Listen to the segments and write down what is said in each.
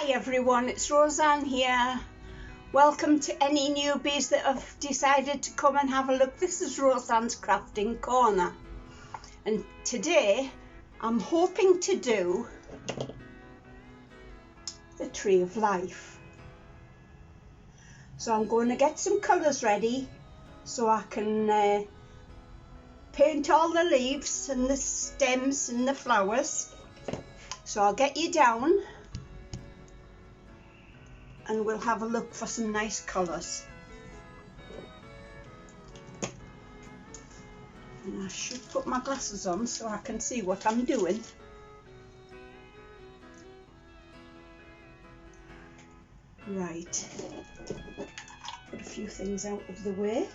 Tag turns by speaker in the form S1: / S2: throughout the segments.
S1: Hi everyone, it's Roseanne here. Welcome to any newbies that have decided to come and have a look. This is Roseanne's Crafting Corner, and today I'm hoping to do the Tree of Life. So I'm going to get some colours ready so I can paint all the leaves and the stems and the flowers. So I'll get you down and we'll have a look for some nice colours. And I should put my glasses on so I can see what I'm doing. Right, put a few things out of the way.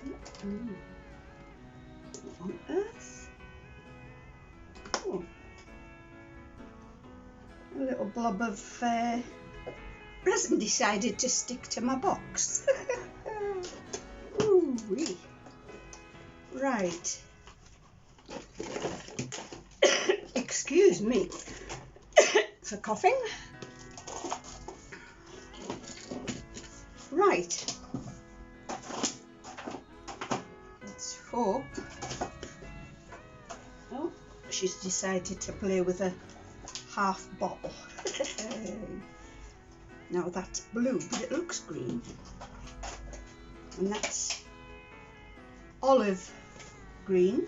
S1: What on earth? Oh, a little blob of resin decided to stick to my box. Ooh-wee. Right. Excuse me for coughing. Right. Let's hope. Oh, she's decided to play with a half bottle. Now that's blue, but it looks green. And that's olive green.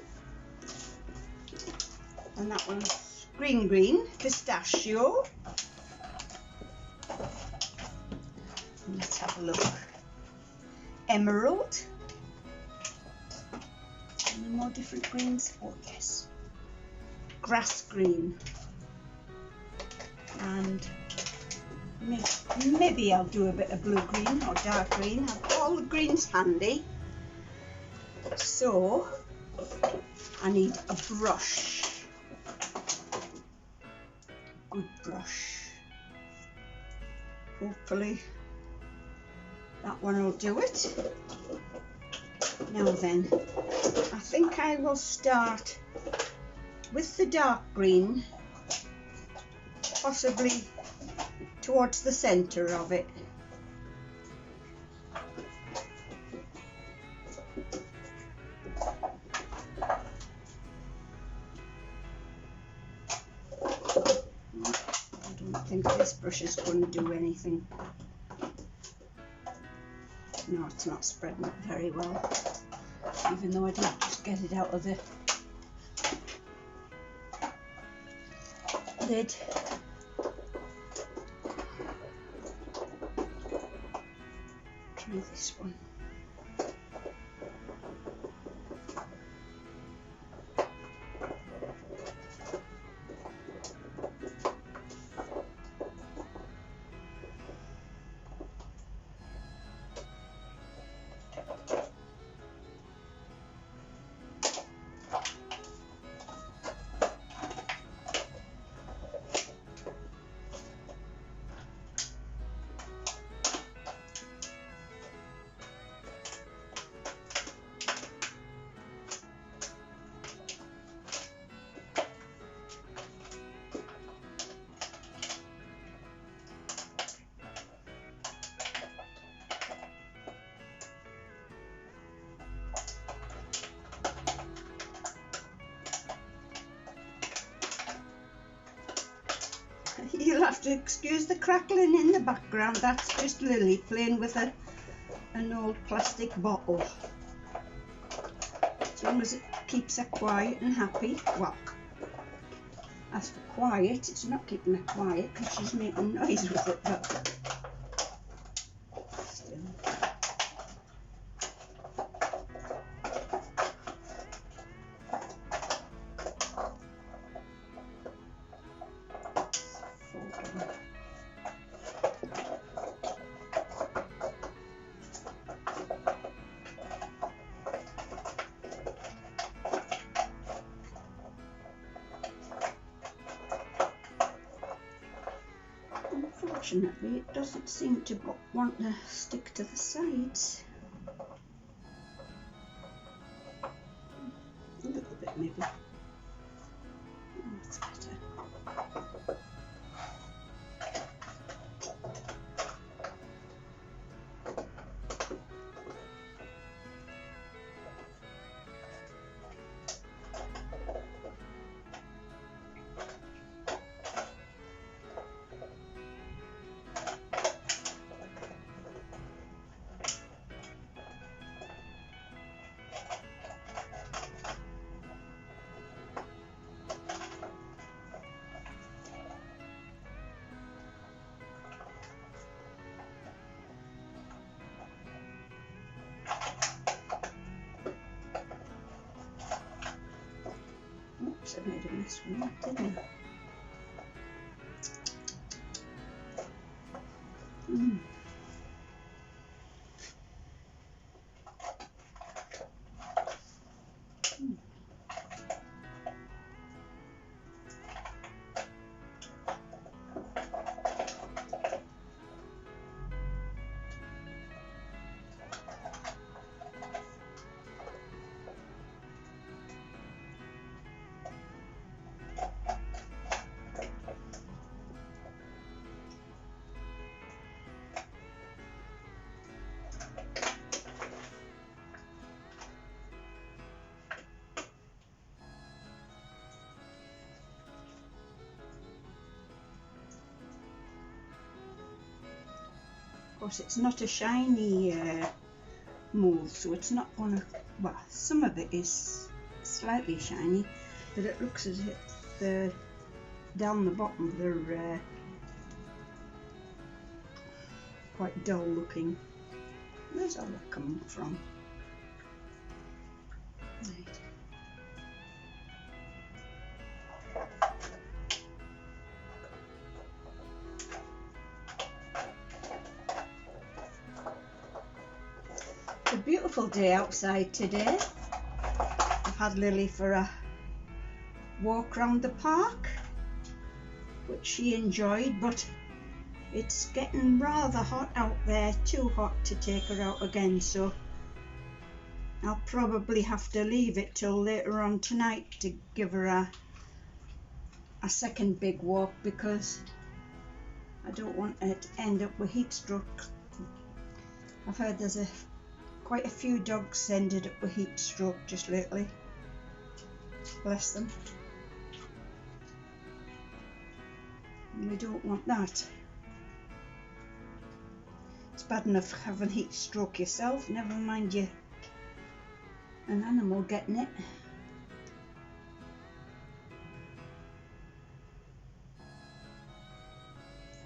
S1: And that one's green, pistachio. And let's have a look. Emerald. Any more different greens? Oh yes. Grass green. And maybe I'll do a bit of blue green or dark green. I've got all the greens handy. So I need a brush. Good brush. Hopefully that one will do it. Now then, I think I will start with the dark green, possibly towards the centre of it. I think this brush is going to do anything. No, it's not spreading it very well, even though I did just get it out of the lid. Try this one. You'll have to excuse the crackling in the background. That's just Lily playing with an old plastic bottle. As long as it keeps her quiet and happy. Well, as for quiet, it's not keeping her quiet because she's making noise with it, but still. Unfortunately, it doesn't seem to want to stick to the sides. made a mess with that, didn't I? Of course, it's not a shiny mould, so it's not going to, well, some of it is slightly shiny, but it looks as if the down the bottom they're quite dull looking. Where's all that coming from? Right. It's a beautiful day outside today. I've had Lily for a walk round the park, which she enjoyed, but it's getting rather hot out there, too hot to take her out again, so I'll probably have to leave it till later on tonight to give her a second big walk, because I don't want her to end up with heat stroke. I've heard there's quite a few dogs ended up with heat stroke just lately. Bless them. And we don't want that. It's bad enough having heat stroke yourself, never mind you an animal getting it.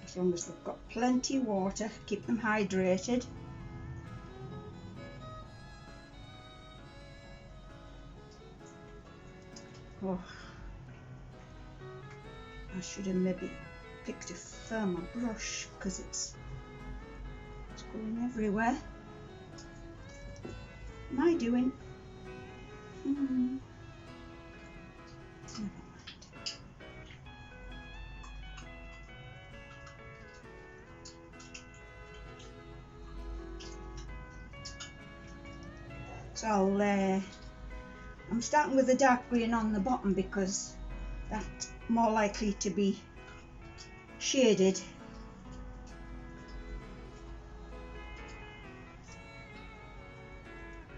S1: As long as they've got plenty of water, keep them hydrated. Oh, I should have maybe picked a firmer brush, because it's going everywhere. What am I doing? Never mind. So I'm starting with the dark green on the bottom, because that's more likely to be shaded.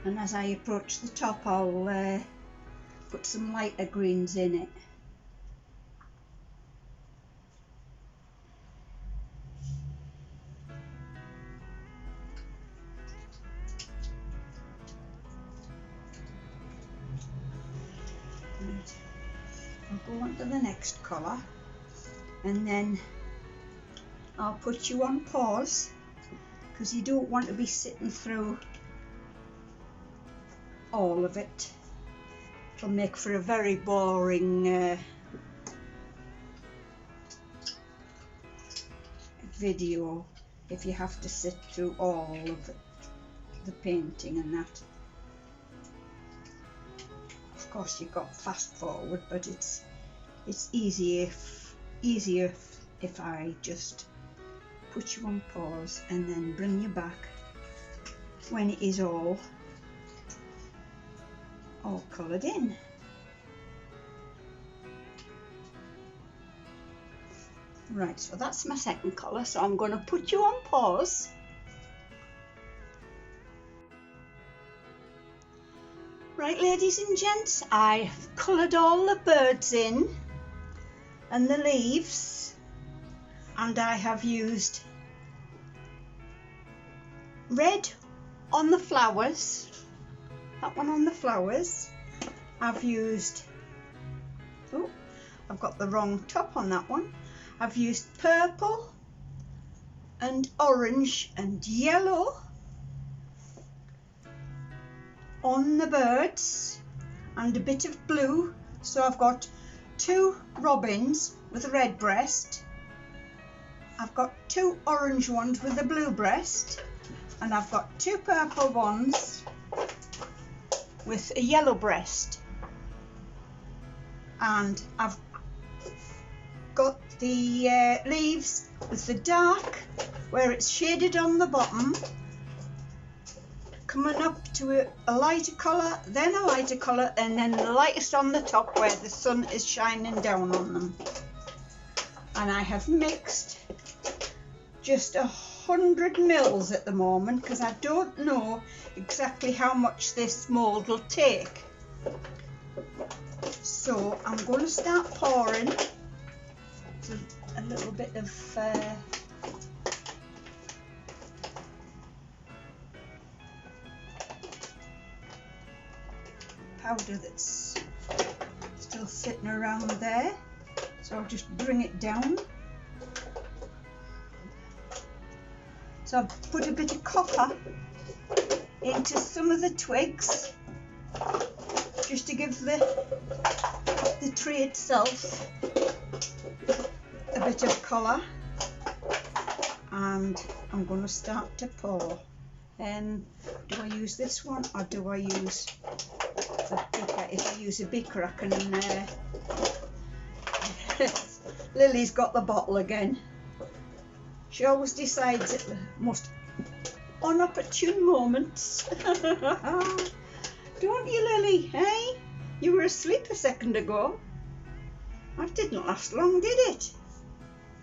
S1: And as I approach the top, I'll put some lighter greens in it. Right. I'll go on to the next colour, and then I'll put you on pause, because you don't want to be sitting through all of it. It'll make for a very boring video if you have to sit through all of it, the painting and that. Of course you've got fast forward, but it's easier if I just put you on pause and then bring you back when it is all coloured in. Right, so that's my second colour, so I'm going to put you on pause. Right, ladies and gents, I've coloured all the birds in and the leaves, and I have used red on the flowers, that one on the flowers. I've used, oh, I've got the wrong top on that one. I've used purple and orange and yellow on the birds, and a bit of blue, so I've got 2 robins with a red breast, I've got 2 orange ones with a blue breast, and I've got 2 purple ones with a yellow breast. And I've got the leaves with the dark where it's shaded on the bottom, coming up to a lighter colour, then a lighter colour, and then the lightest on the top where the sun is shining down on them. And I have mixed just 100 mils at the moment because I don't know exactly how much this mould will take. So I'm going to start pouring a little bit of powder that's still sitting around there, so I'll just bring it down. So I've put a bit of copper into some of the twigs just to give the tree itself a bit of colour, and I'm going to start to pour. Do I use this one or do I use the beaker? If I use a beaker I can Lily's got the bottle again. She always decides at the most inopportune moments. Don't you, Lily? Hey? You were asleep a second ago. That didn't last long, did it?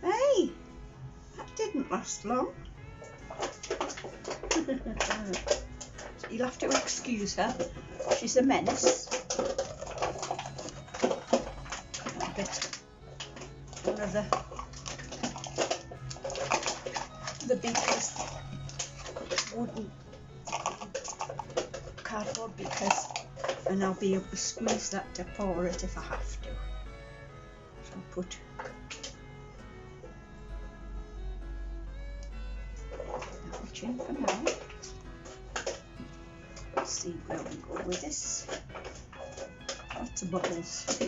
S1: Hey? That didn't last long. You'll have to excuse her. She's a menace. A bit. One of the beakers, wooden cardboard beakers, and I'll be able to squeeze that to pour it if I have to. So I'll put that much in for now. Let's see where we go with this. Lots of bubbles.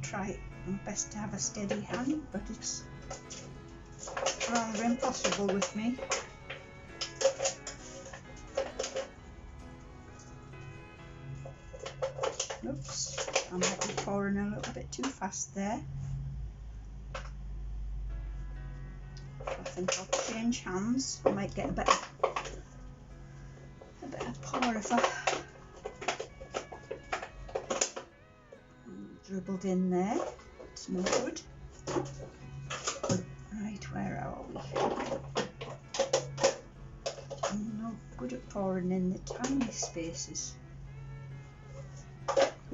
S1: Try my best to have a steady hand, but it's rather impossible with me. Oops, I might be pouring a little bit too fast there. I think I'll change hands. I might get a better pour if I dribbled in there. It's no good. Right, where are we? I'm not good at pouring in the tiny spaces.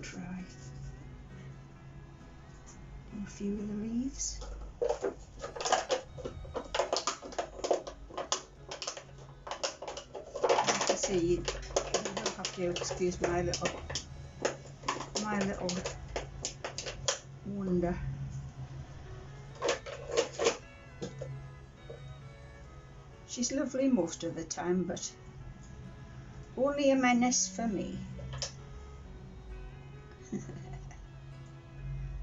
S1: Try a few of the leaves. Like I say, you'll have to excuse my little wonder. She's lovely most of the time, but only a menace for me.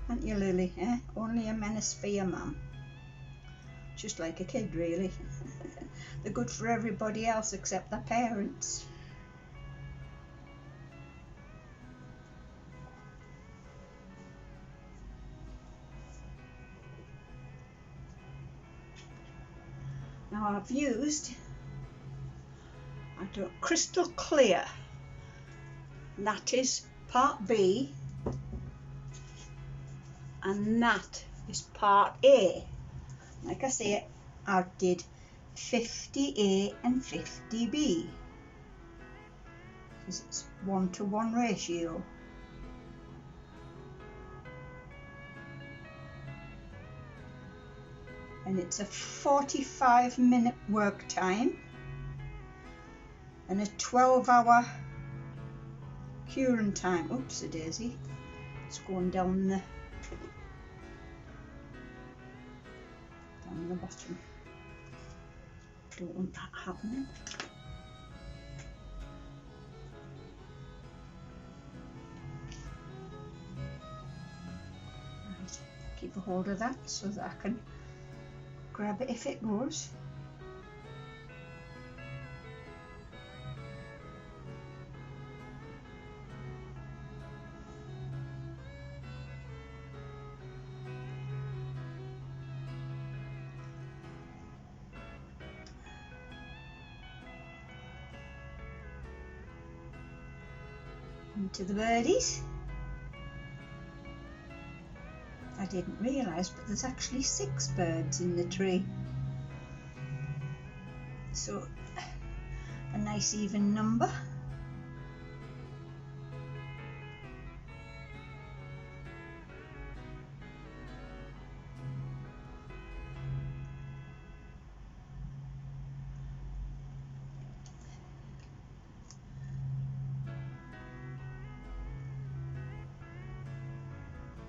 S1: Aren't you, Lily? Eh? Only a menace for your mum. Just like a kid, really. They're good for everybody else except their parents. Now I've used Crystal Clear, and that is part B, and that is part A. Like I say, I did 50A and 50B because it's 1-to-1 ratio. And it's a 45-minute work time and a 12-hour curing time. Oops, a daisy. It's going down bottom. Don't want that happening. Right, keep a hold of that so that I can grab it if it goes. To the birdies. I didn't realise, but there's actually 6 birds in the tree. So a nice even number.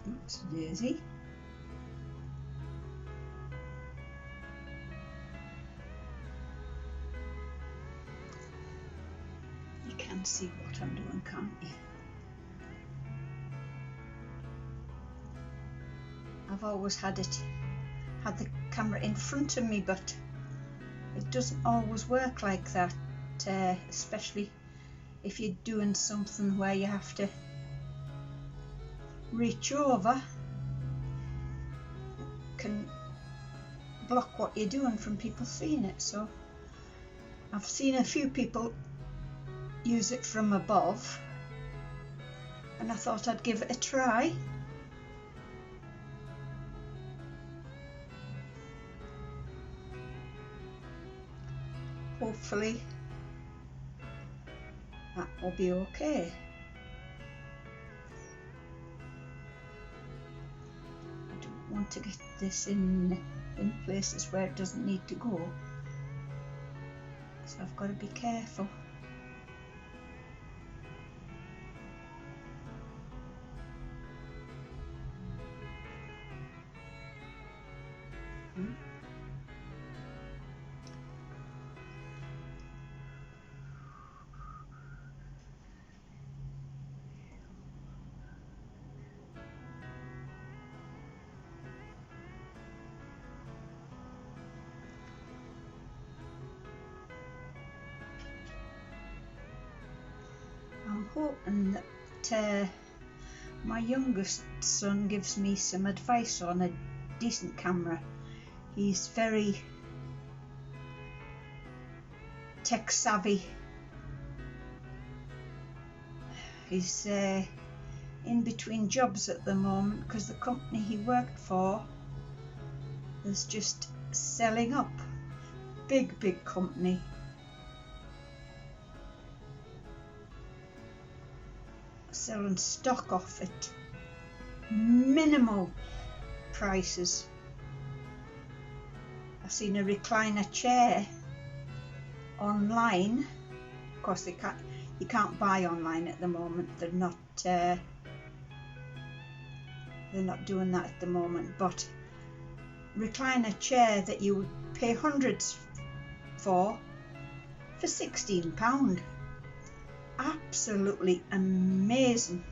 S1: Oops, daisy. You can see what I'm doing, can't you? I've always had the camera in front of me, but it doesn't always work like that, especially if you're doing something where you have to reach over. Can block what you're doing from people seeing it. So I've seen a few people use it from above, and I thought I'd give it a try. Hopefully that will be okay. I don't want to get this in places where it doesn't need to go, so I've got to be careful. I'm hoping that my youngest son gives me some advice on a decent camera. He's very tech savvy. He's in between jobs at the moment because the company he worked for is just selling up. Big company. Selling stock off at minimal prices. I've seen a recliner chair online. Of course, you can't buy online at the moment. They're not doing that at the moment. But recliner chair that you would pay hundreds for £16. Absolutely amazing.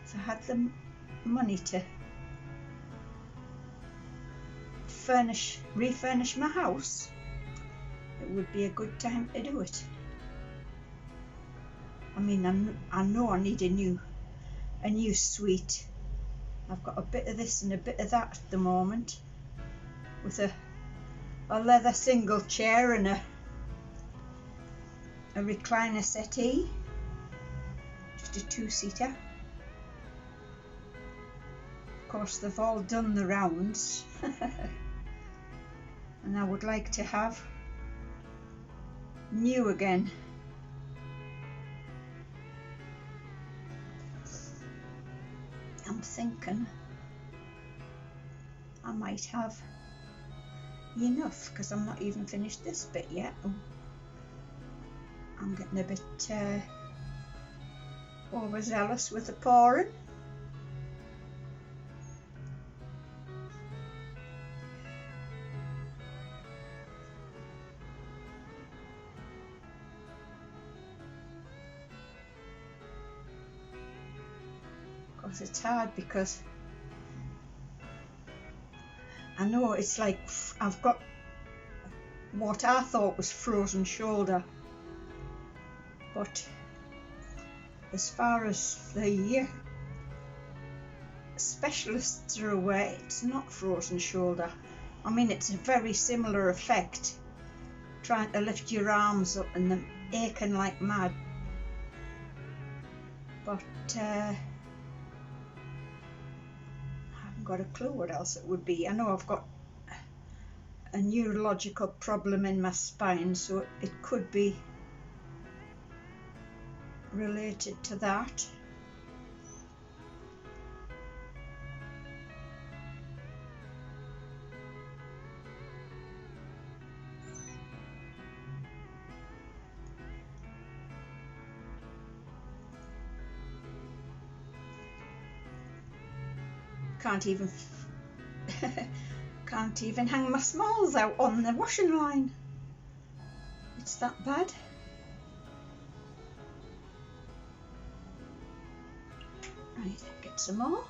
S1: If I had the money to refurnish my house, it would be a good time to do it. I mean, I know I need a new suite. I've got a bit of this and a bit of that at the moment, with a leather single chair and a recliner settee, just a 2-seater. Of course, they've all done the rounds and I would like to have new again. I'm thinking I might have enough, because I'm not even finished this bit yet. I'm getting a bit overzealous with the pouring. course it's hard because I know it's like I've got what I thought was frozen shoulder, but as far as the specialists are aware, it's not frozen shoulder. I mean, it's a very similar effect, trying to lift your arms up and them aching like mad, but I haven't got a clue what else it would be. I know I've got a neurological problem in my spine, so it could be related to that. Can't even hang my smalls out on the washing line. It's that bad. Right, get some more.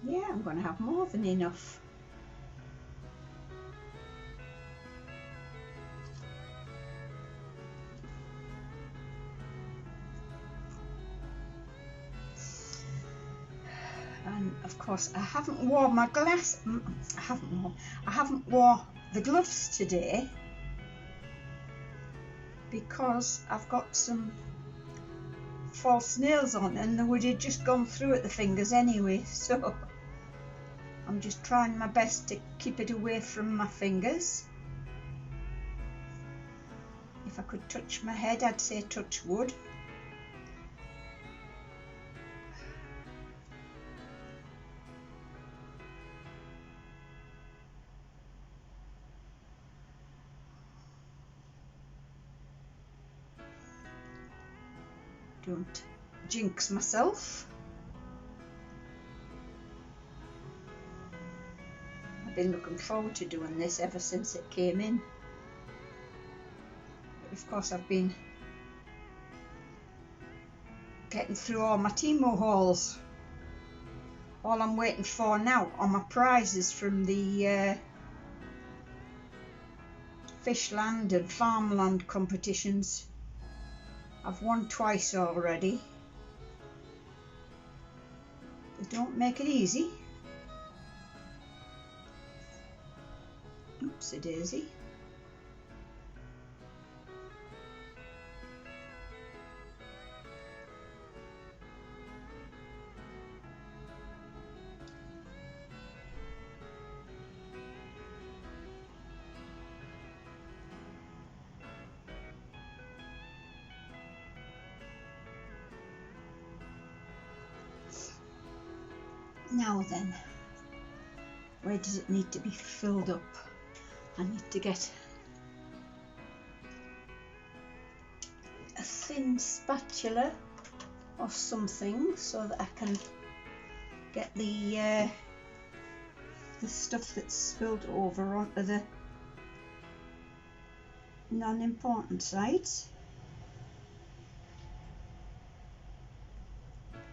S1: Yeah, I'm going to have more than enough. And of course I haven't worn my I haven't worn the gloves today because I've got some false nails on and they would have just gone through at the fingers anyway, so I'm just trying my best to keep it away from my fingers. If I could touch my head, I'd say touch wood. Don't jinx myself. I've been looking forward to doing this ever since it came in. But of course I've been getting through all my Temu hauls. All I'm waiting for now are my prizes from the Fishland and Farmland competitions. I've won twice already. They don't make it easy. Oopsie daisy. Now then, where does it need to be filled up? I need to get a thin spatula or something so that I can get the stuff that's spilled over onto the non-important sides.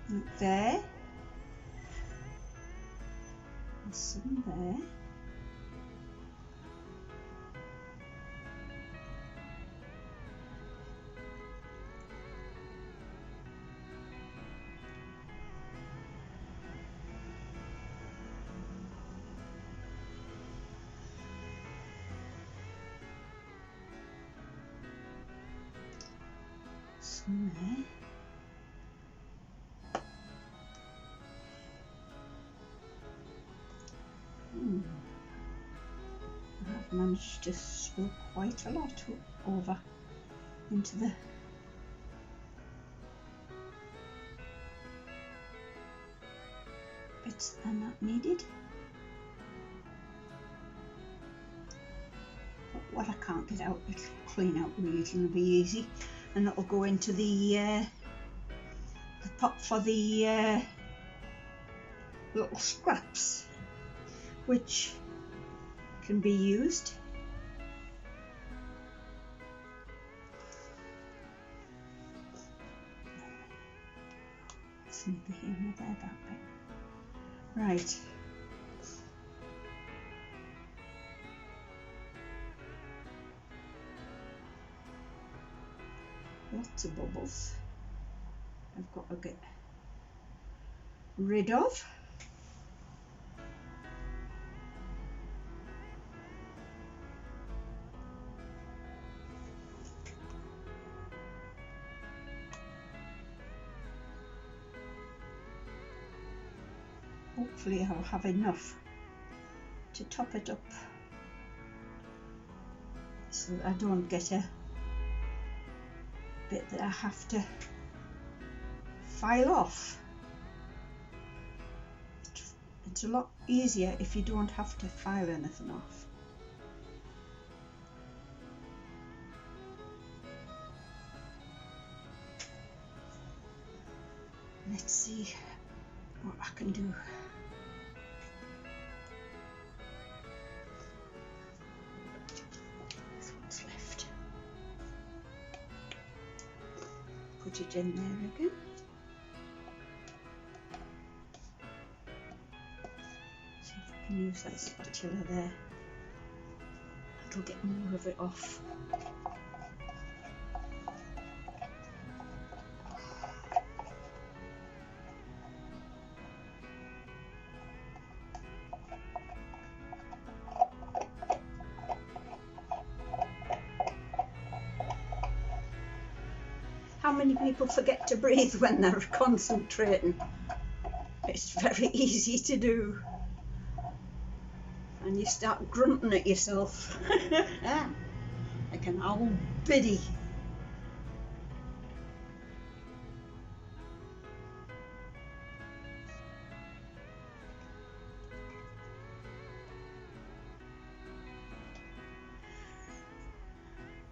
S1: Like there. There's some there. Some there. I've managed to spill quite a lot over into the bits that are not needed. But what I can't get out, it'll clean out reasonably easy, and it'll go into the pot for the little scraps, which can be used. neither here nor there, that bit. Right. Lots of bubbles I've got to get rid of. Hopefully I'll have enough to top it up so that I don't get a bit that I have to file off. It's a lot easier if you don't have to file anything off. Let's see what I can do. This one's left. Put it in there again. See if I can use that spatula there. That'll get more of it off. How many people forget to breathe when they're concentrating? It's very easy to do. And you start grunting at yourself. Like an old biddy.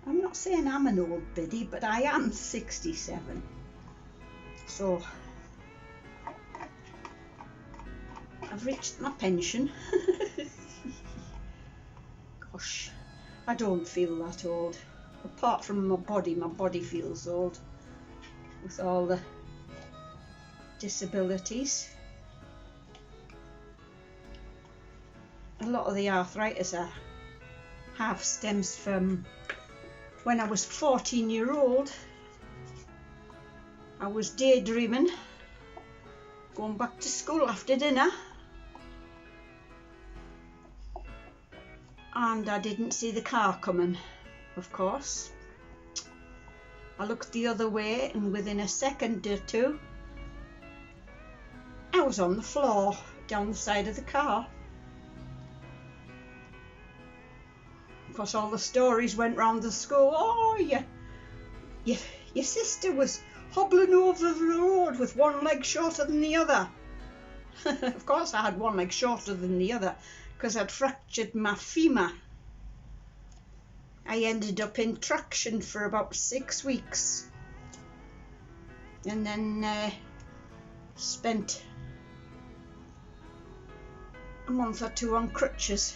S1: I'm not saying I'm an old biddy, but I am 67. So I've reached my pension. Gosh, I don't feel that old. Apart from my body feels old with all the disabilities. A lot of the arthritis I have stems from when I was 14-year-old. I was daydreaming, going back to school after dinner, and I didn't see the car coming, of course. I looked the other way, and within a second or two I was on the floor down the side of the car. Because all the stories went round the school. Oh, your sister was hobbling over the road with one leg shorter than the other. Of course I had one leg shorter than the other because I'd fractured my femur. I ended up in traction for about 6 weeks and then spent a month or two on crutches.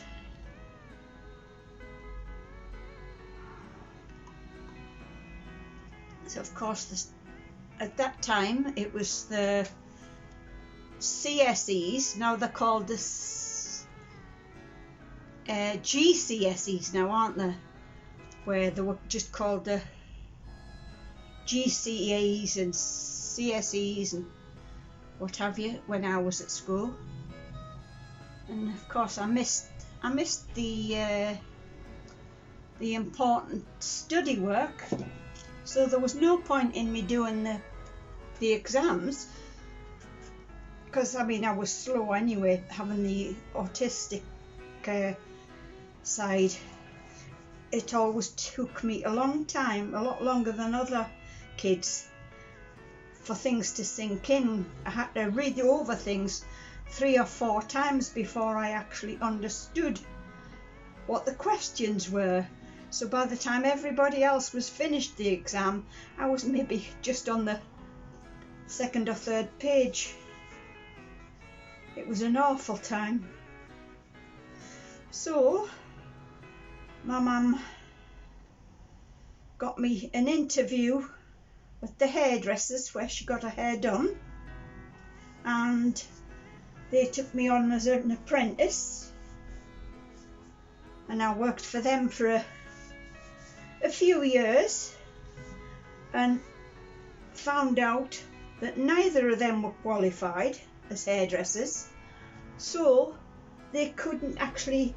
S1: So of course at that time it was the CSEs, now they're called the GCSEs now, aren't they? Where they were just called the GCEs and CSEs and what have you when I was at school. And of course I missed the important study work. So there was no point in me doing the exams, because I mean I was slow anyway, having the autistic side. It always took me a long time, a lot longer than other kids, for things to sink in. I had to read over things 3 or 4 times before I actually understood what the questions were. So by the time everybody else was finished the exam, I was maybe just on the 2nd or 3rd page. It was an awful time. So my mum got me an interview with the hairdressers where she got her hair done. and they took me on as an apprentice, and I worked for them for a few years and found out that neither of them were qualified as hairdressers, so they couldn't actually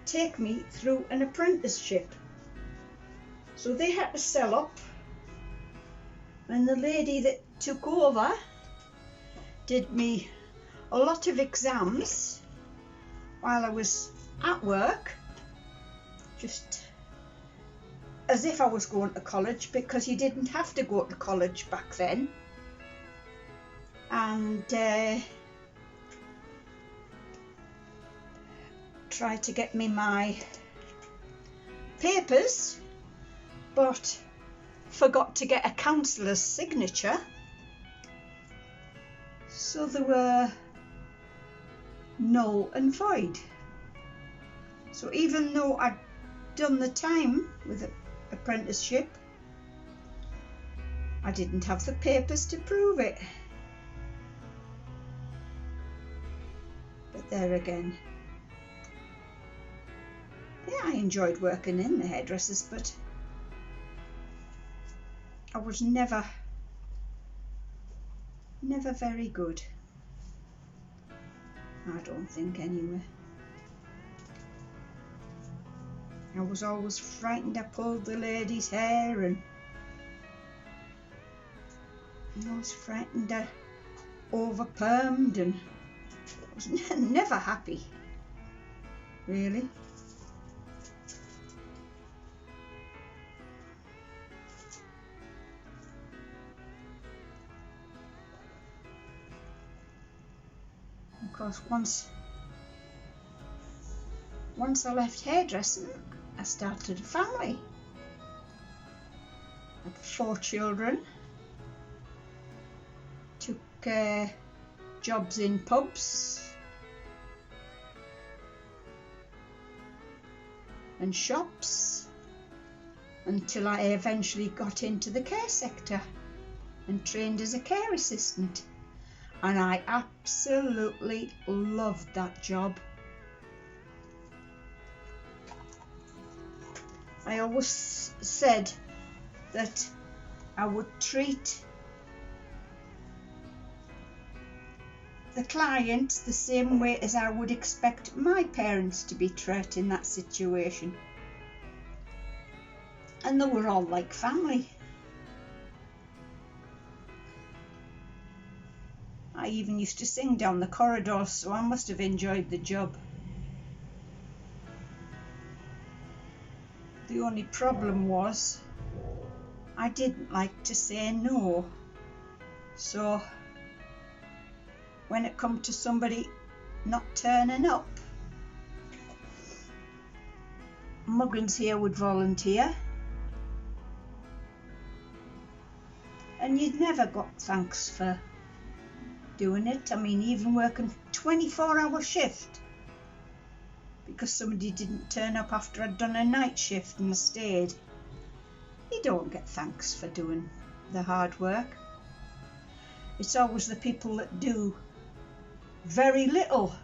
S1: take me through an apprenticeship. So they had to sell up, and the lady that took over did me a lot of exams while I was at work, just as if I was going to college, because you didn't have to go to college back then, and tried to get me my papers, but forgot to get a counsellor's signature, so they were null and void. So even though I'd done the time with the apprenticeship, I didn't have the papers to prove it. But there again, yeah, I enjoyed working in the hairdressers, but I was never very good. I don't think, anyway. I was always frightened I pulled the lady's hair, and I was frightened I over-permed, and I was never happy, really. Of course, once I left hairdressing, I started a family. I had 4 children, took jobs in pubs and shops until I eventually got into the care sector and trained as a care assistant. And I absolutely loved that job. I always said that I would treat the client the same way as I would expect my parents to be treated in that situation. And they were all like family. I even used to sing down the corridors, so I must have enjoyed the job. The only problem was I didn't like to say no. So when it come to somebody not turning up, Muggins here would volunteer, and you'd never got thanks for doing it. I mean, even working 24-hour shift because somebody didn't turn up after I'd done a night shift and I stayed. You don't get thanks for doing the hard work. It's always the people that do very little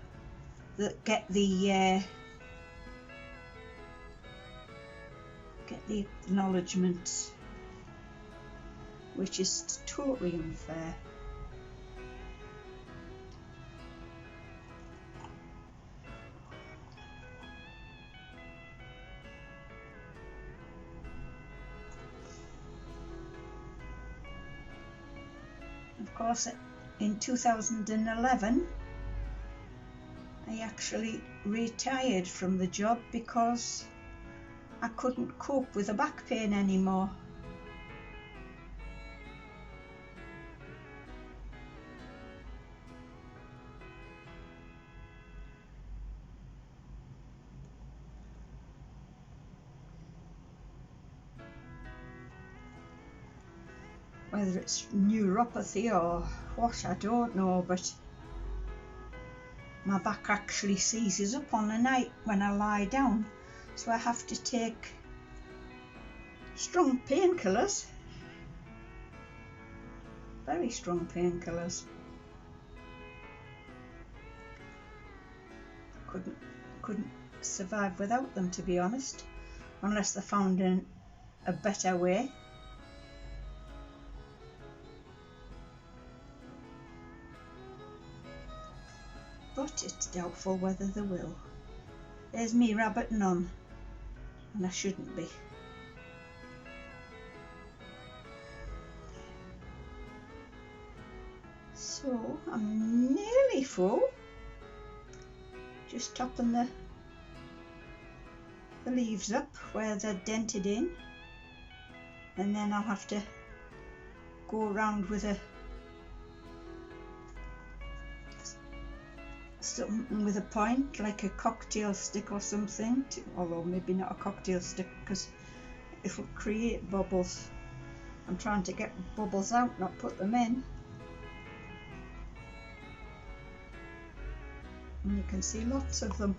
S1: that get the acknowledgement, which is totally unfair. Of course, in 2011, I actually retired from the job because I couldn't cope with the back pain anymore. Whether it's neuropathy or what, I don't know, but my back actually seizes up on the night when I lie down, so I have to take strong painkillers, very strong painkillers. couldn't survive without them, to be honest, unless they found a better way. But it's doubtful whether they will. There's me rabbiting on, and I shouldn't be. So I'm nearly full. Just topping the leaves up where they're dented in, and then I'll have to go around with something with a point, like a cocktail stick or something, although maybe not a cocktail stick because it'll create bubbles. I'm trying to get bubbles out, not put them in. And you can see lots of them.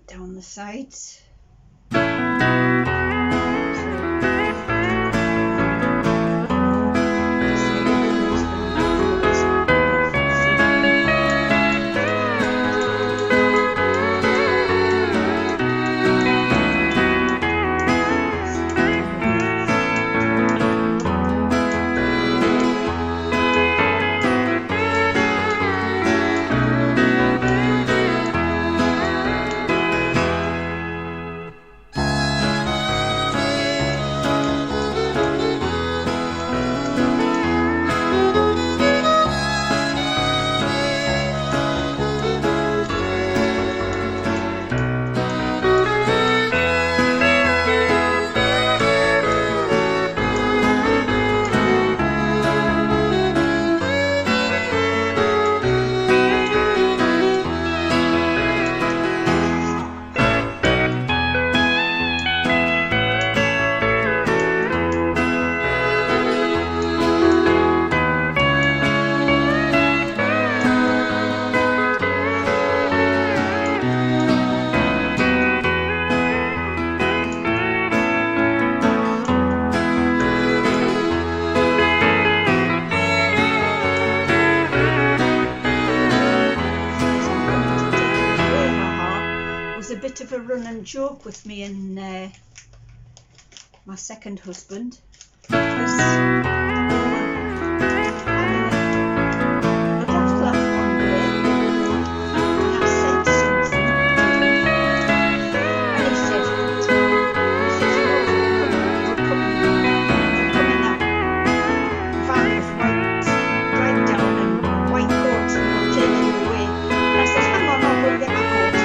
S1: down the sides. A bit of a running joke with me and my second husband, because I got laugh one day and I said something and he said, we're coming that van with white right down and white coats and we'll take you away. And I said, hang on, I'll go get my coat.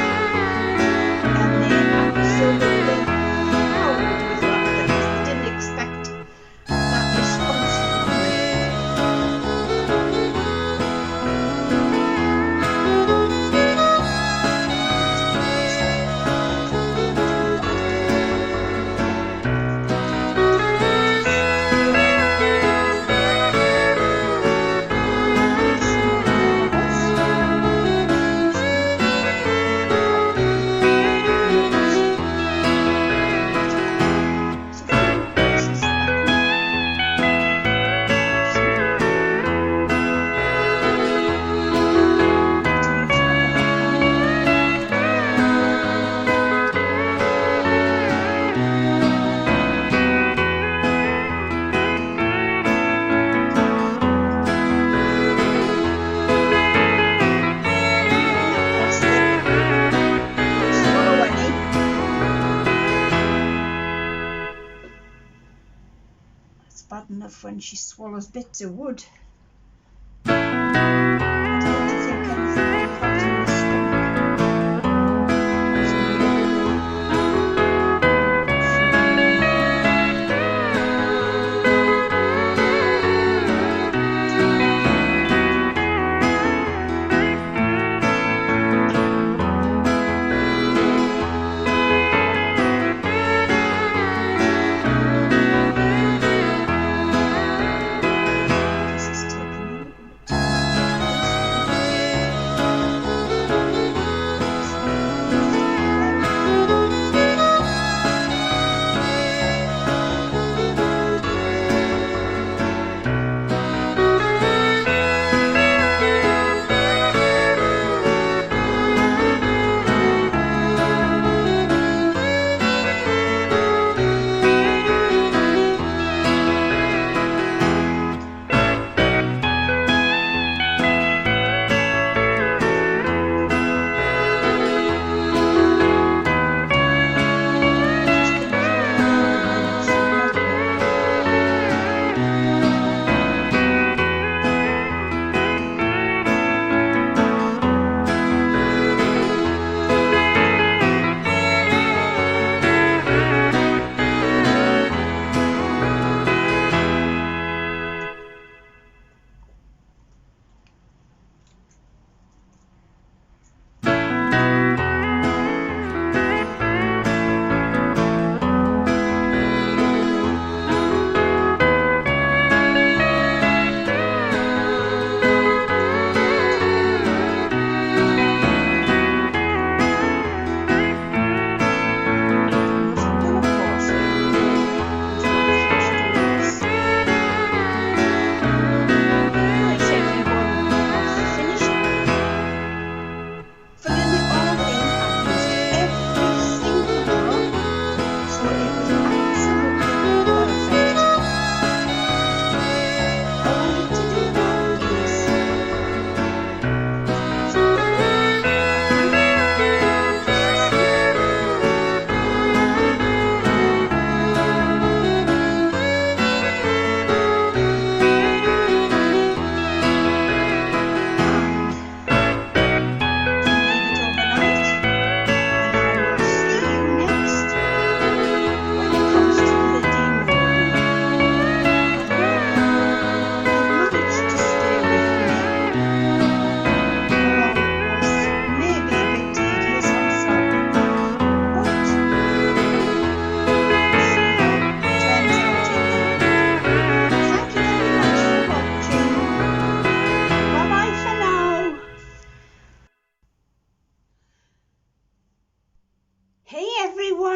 S1: Didn't expect that response from me. Bad enough when she swallows bits of wood. I don't think anything will cut in the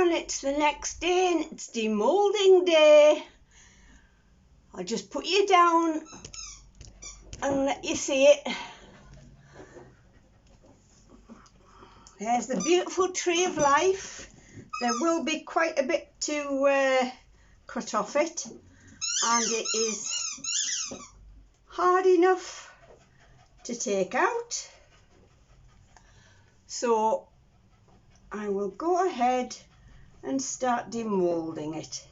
S1: on, it's the next day and it's demoulding day. I'll just put you down and let you see it. There's the beautiful tree of life. There will be quite a bit to cut off it, and it is hard enough to take out. So I will go ahead and start demoulding it.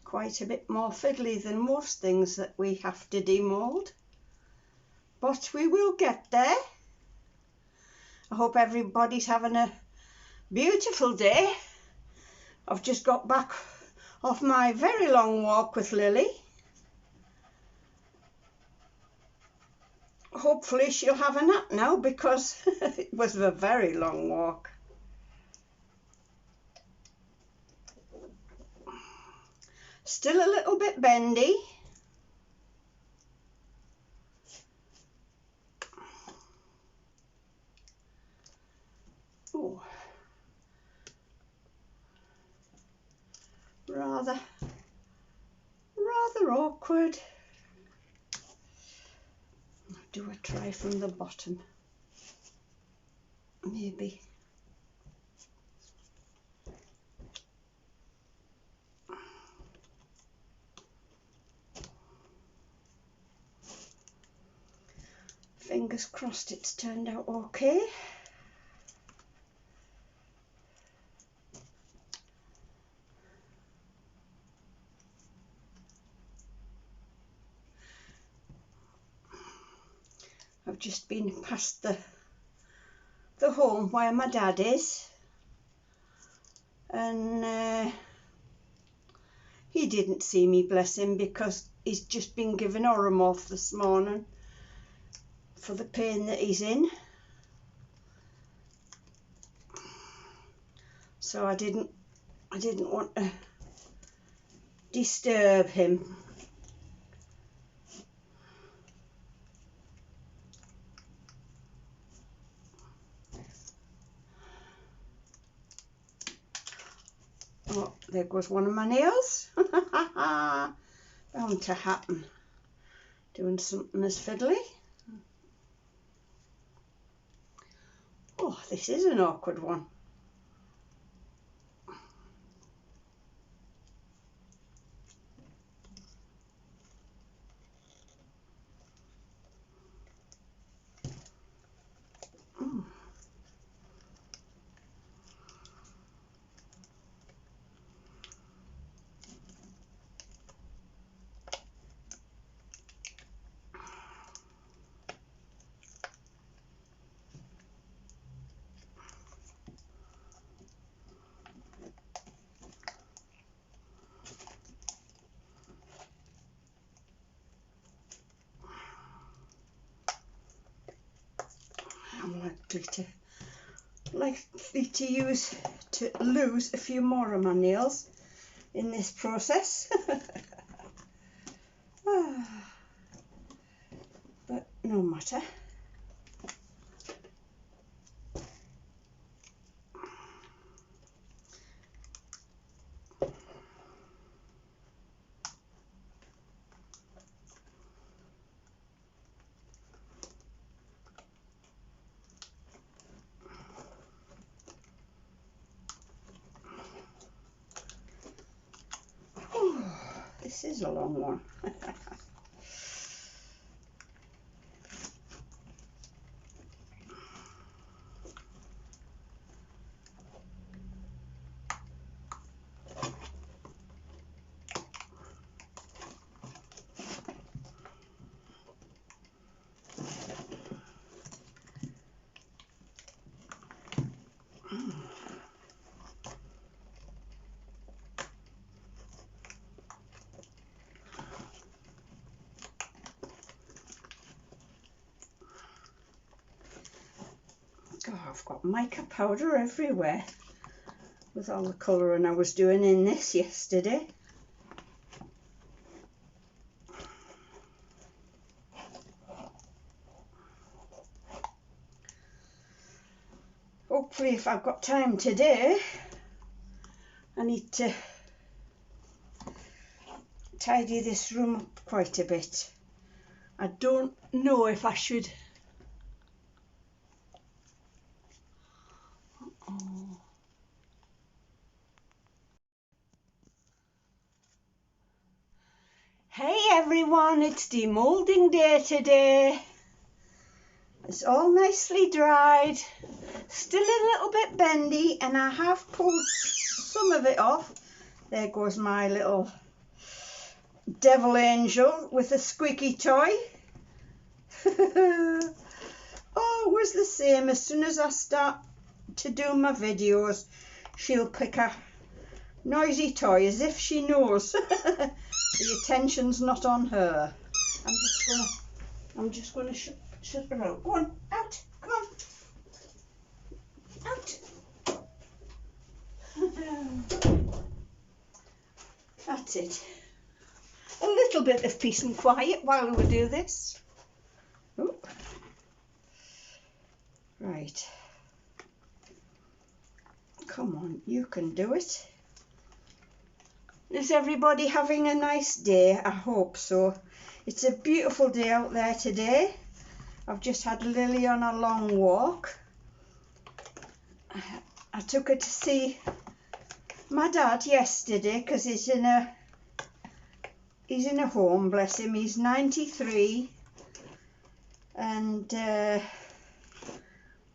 S1: Quite a bit more fiddly than most things that we have to demould, but we will get there. I hope everybody's having a beautiful day. I've just got back off my very long walk with Lily. Hopefully she'll have a nap now because it was a very long walk. Still a little bit bendy. Ooh. Rather awkward. I'll do a try from the bottom. Maybe. Fingers crossed it's turned out okay. I've just been past the home where my dad is, and he didn't see me, bless him, because he's just been given Oromorph this morning for the pain that he's in. So I didn't want to disturb him. Oh, there goes one of my nails. Bound to happen. Doing something as fiddly. Oh, this is an awkward one. I'm likely to lose a few more of my nails in this process. But no matter. This is a long one. Oh, I've got mica powder everywhere with all the colouring I was doing in this yesterday. hopefully if I've got time today, I need to tidy this room up quite a bit. I don't know if I should. Hey everyone, it's demoulding day today. It's all nicely dried, still a little bit bendy, and I have pulled some of it off. There goes my little devil angel with a squeaky toy. Always the same, as soon as I start to do my videos, she'll pick a noisy toy as if she knows the attention's not on her. I'm just gonna shut her out. Go on, out, come on, out. That's it. A little bit of peace and quiet while we do this. Ooh. Right. Come on, you can do it. Is everybody having a nice day? I hope so. It's a beautiful day out there today. I've just had Lily on a long walk. I took her to see my dad yesterday because he's in a home, bless him. He's 93 and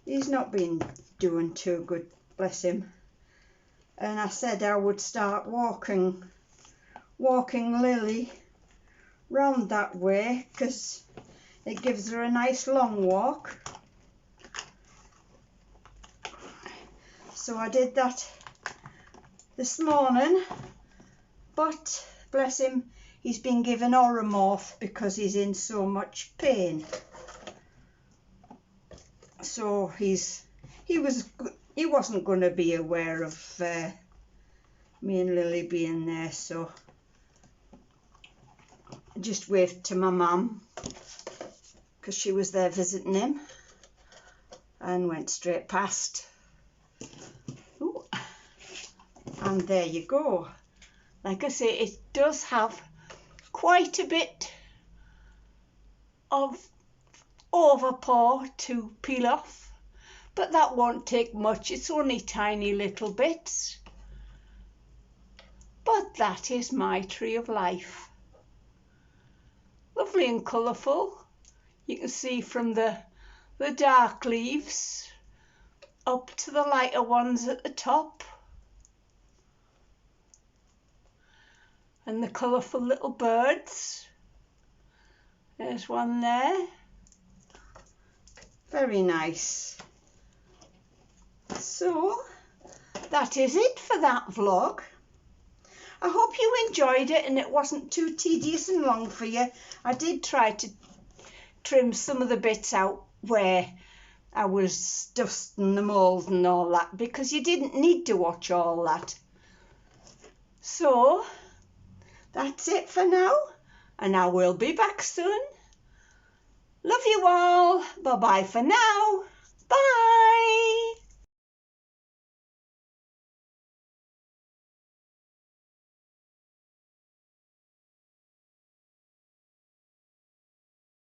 S1: he's not been doing too good, bless him. And I said I would start walking Lily round that way because it gives her a nice long walk. So I did that this morning, but bless him, he's been given Oromorph because he's in so much pain. So he wasn't going to be aware of me and Lily being there, so I just waved to my mum because she was there visiting him and went straight past. Ooh. And there you go. Like I say, it does have quite a bit of overpaw to peel off, but that won't take much. It's only tiny little bits. But that is my tree of life. Lovely and colourful. You can see from the dark leaves up to the lighter ones at the top. And the colourful little birds. There's one there. Very nice. So that is it for that vlog. I hope you enjoyed it and it wasn't too tedious and long for you. I did try to trim some of the bits out where I was dusting the mould and all that, because you didn't need to watch all that. So that's it for now, and I will be back soon. Love you all. Bye bye for now.